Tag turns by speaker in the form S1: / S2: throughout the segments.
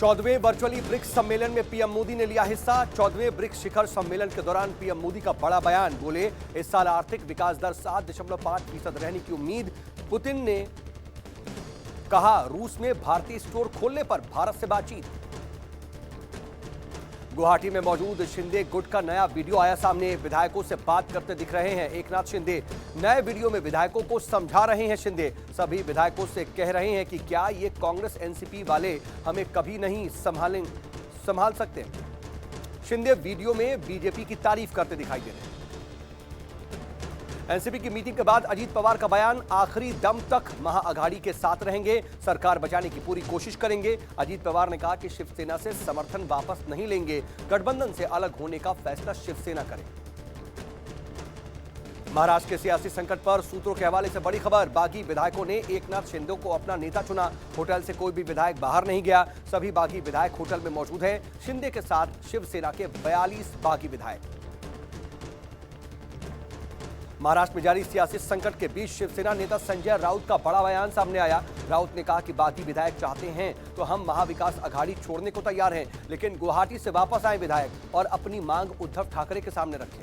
S1: 14वें virtually BRICS सम्मेलन में PM Modi ने लिया हिस्सा। 14वें ब्रिक्स शिखर सम्मेलन के दौरान पीएम मोदी का बड़ा बयान। बोले, इस साल आर्थिक विकास दर 7.5% रहने की उम्मीद। पुतिन ने कहा, रूस में भारतीय स्टोर खोलने पर भारत से बातचीत। गुवाहाटी में मौजूद शिंदे गुट का नया वीडियो आया सामने। विधायकों से बात करते दिख रहे हैं एकनाथ शिंदे। नए वीडियो में विधायकों को समझा रहे हैं शिंदे। सभी विधायकों से कह रहे हैं कि क्या ये कांग्रेस एनसीपी वाले हमें कभी नहीं संभाल सकते। शिंदे वीडियो में बीजेपी की तारीफ करते दिखाई दे रहे हैं। एनसीपी की मीटिंग के बाद अजीत पवार का बयान, आखिरी दम तक महाअघाड़ी के साथ रहेंगे, सरकार बचाने की पूरी कोशिश करेंगे। अजीत पवार ने कहा कि शिवसेना से समर्थन वापस नहीं लेंगे, गठबंधन से अलग होने का फैसला शिवसेना करे। महाराष्ट्र के सियासी संकट पर सूत्रों के हवाले से बड़ी खबर। बागी विधायकों ने एकनाथ शिंदे को अपना नेता चुना। होटल से कोई भी विधायक बाहर नहीं गया। सभी बागी विधायक होटल में मौजूद हैं। शिंदे के साथ शिवसेना के 42 बागी विधायक। महाराष्ट्र में जारी सियासी संकट के बीच शिवसेना नेता संजय राउत का बड़ा बयान सामने आया। राउत ने कहा कि बागी विधायक चाहते हैं तो हम महाविकास अघाड़ी छोड़ने को तैयार हैं, लेकिन गुवाहाटी से वापस आए विधायक और अपनी मांग उद्धव ठाकरे के सामने रखें।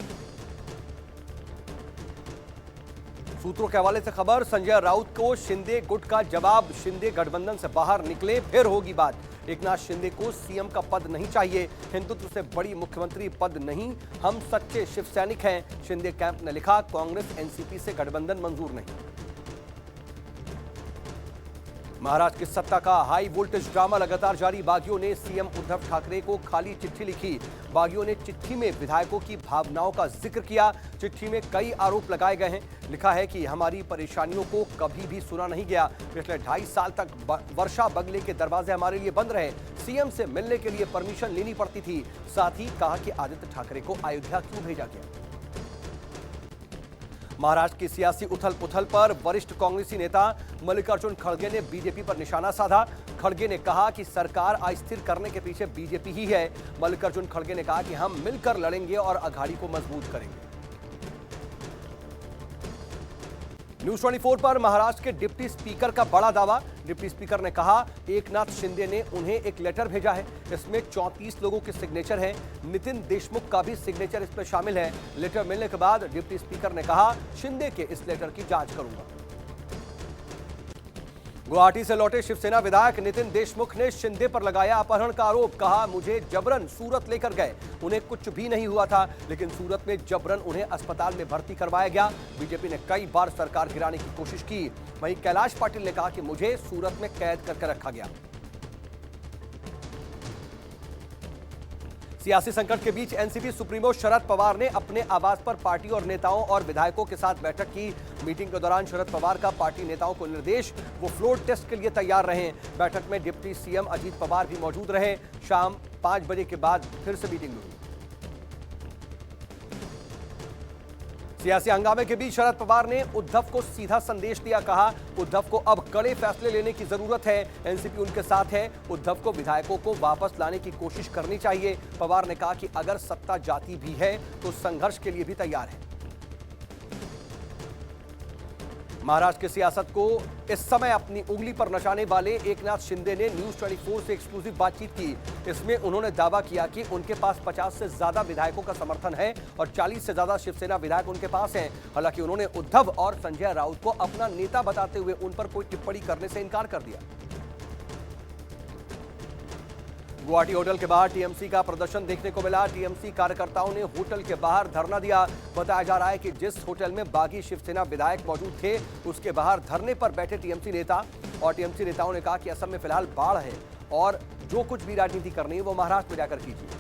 S1: सूत्रों के हवाले से खबर, संजय राउत को शिंदे गुट का जवाब। शिंदे गठबंधन से बाहर निकले फिर होगी बात। एकनाथ शिंदे को सीएम का पद नहीं चाहिए, हिंदुत्व से बड़ी मुख्यमंत्री पद नहीं, हम सच्चे शिव सैनिक हैं। शिंदे कैंप ने लिखा, कांग्रेस एनसीपी से गठबंधन मंजूर नहीं। महाराष्ट्र की सत्ता का हाई वोल्टेज ड्रामा लगातार जारी। बागियों ने सीएम उद्धव ठाकरे को खाली चिट्ठी लिखी। बागियों ने चिट्ठी में विधायकों की भावनाओं का जिक्र किया। चिट्ठी में कई आरोप लगाए गए हैं। लिखा है कि हमारी परेशानियों को कभी भी सुना नहीं गया। पिछले 2.5 साल तक वर्षा बंगले के दरवाजे हमारे लिए बंद रहे। सीएम से मिलने के लिए परमिशन लेनी पड़ती थी। साथ ही कहा कि आदित्य ठाकरे को अयोध्या क्यों भेजा गया। महाराष्ट्र की सियासी उथल पुथल पर वरिष्ठ कांग्रेसी नेता मल्लिकार्जुन खड़गे ने बीजेपी पर निशाना साधा। खड़गे ने कहा कि सरकार अस्थिर करने के पीछे बीजेपी ही है। मल्लिकार्जुन खड़गे ने कहा कि हम मिलकर लड़ेंगे और अघाड़ी को मजबूत करेंगे। न्यूज 24 पर महाराष्ट्र के डिप्टी स्पीकर का बड़ा दावा। डिप्टी स्पीकर ने कहा, एकनाथ शिंदे ने उन्हें एक लेटर भेजा है। इसमें 34 लोगों के सिग्नेचर हैं। नितिन देशमुख का भी सिग्नेचर इसमें शामिल है। लेटर मिलने के बाद डिप्टी स्पीकर ने कहा, शिंदे के इस लेटर की जांच करूंगा। गुवाहाटी से लौटे शिवसेना विधायक नितिन देशमुख ने शिंदे पर लगाया अपहरण का आरोप। कहा, मुझे जबरन सूरत लेकर गए, उन्हें कुछ भी नहीं हुआ था, लेकिन सूरत में जबरन उन्हें अस्पताल में भर्ती करवाया गया। बीजेपी ने कई बार सरकार गिराने की कोशिश की। वहीं कैलाश पाटिल ने कहा कि मुझे सूरत में कैद करके रखा गया। सियासी संकट के बीच एनसीपी सुप्रीमो शरद पवार ने अपने आवास पर पार्टी और नेताओं और विधायकों के साथ बैठक की। मीटिंग के दौरान शरद पवार का पार्टी नेताओं को निर्देश, वो फ्लोर टेस्ट के लिए तैयार रहें। बैठक में डिप्टी सीएम अजीत पवार भी मौजूद रहे। शाम 5 बजे के बाद फिर से मीटिंग हुई। सियासी हंगामे के बीच शरद पवार ने उद्धव को सीधा संदेश दिया। कहा, उद्धव को अब कड़े फैसले लेने की जरूरत है। एनसीपी उनके साथ है। उद्धव को विधायकों को वापस लाने की कोशिश करनी चाहिए। पवार ने कहा कि अगर सत्ता जाती भी है तो संघर्ष के लिए भी तैयार है। महाराष्ट्र की सियासत को इस समय अपनी उंगली पर नचाने वाले एकनाथ शिंदे ने न्यूज 24 से एक्सक्लूसिव बातचीत की। इसमें उन्होंने दावा किया कि उनके पास 50 से ज्यादा विधायकों का समर्थन है और 40 से ज्यादा शिवसेना विधायक उनके पास हैं। हालांकि उन्होंने उद्धव और संजय राउत को अपना नेता बताते हुए उन पर कोई टिप्पणी करने से इनकार कर दिया। गुवाहाटी होटल के बाहर टीएमसी का प्रदर्शन देखने को मिला। टीएमसी कार्यकर्ताओं ने होटल के बाहर धरना दिया। बताया जा रहा है कि जिस होटल में बागी शिवसेना विधायक मौजूद थे, उसके बाहर धरने पर बैठे टीएमसी नेता और टीएमसी नेताओं ने कहा कि असम में फिलहाल बाढ़ है और जो कुछ भी राजनीति करनी है वो महाराष्ट्र में जाकर कीजिए।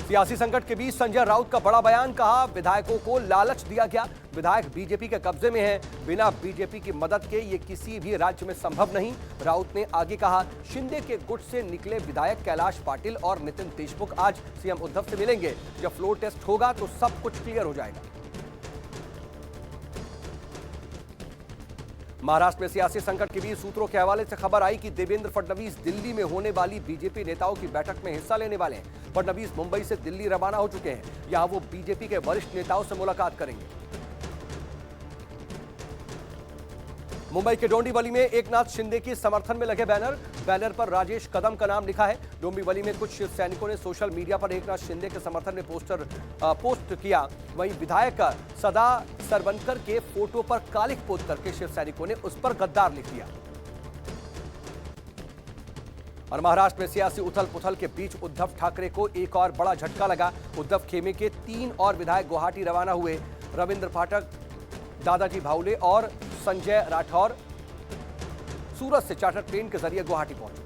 S1: सियासी संकट के बीच संजय राउत का बड़ा बयान। कहा, विधायकों को लालच दिया गया। विधायक बीजेपी के कब्जे में है। बिना बीजेपी की मदद के ये किसी भी राज्य में संभव नहीं। राउत ने आगे कहा, शिंदे के गुट से निकले विधायक कैलाश पाटिल और नितिन देशमुख आज सीएम उद्धव से मिलेंगे। जब फ्लोर टेस्ट होगा तो सब कुछ क्लियर हो जाएगा। महाराष्ट्र में सियासी संकट के बीच सूत्रों के हवाले से खबर आई कि देवेंद्र फडणवीस दिल्ली में होने वाली बीजेपी नेताओं की बैठक में हिस्सा लेने वाले हैं। फडणवीस मुंबई से दिल्ली रवाना हो चुके हैं। यहां वो बीजेपी के वरिष्ठ नेताओं से मुलाकात करेंगे। मुंबई के डोंबिवली में एकनाथ शिंदे की समर्थन में लगे बैनर पर राजेश कदम का नाम लिखा है। डोंबिवली में कुछ शिव सैनिकों ने सोशल मीडिया पर एकनाथ शिंदे के समर्थन में पोस्ट किया। वहीं विधायक सदा सरवनकर के फोटो पर कालिख पोत करके शिव सैनिकों ने उस पर गद्दार लिख दिया। और महाराष्ट्र में सियासी उथल पुथल के बीच उद्धव ठाकरे को एक और बड़ा झटका लगा। उद्धव खेमे के 3 और विधायक गुवाहाटी रवाना हुए। रविंद्र फाटक, दादाजी भावले और संजय राठौर सूरत से चार्टर ट्रेन के जरिए गुवाहाटी पहुंचे।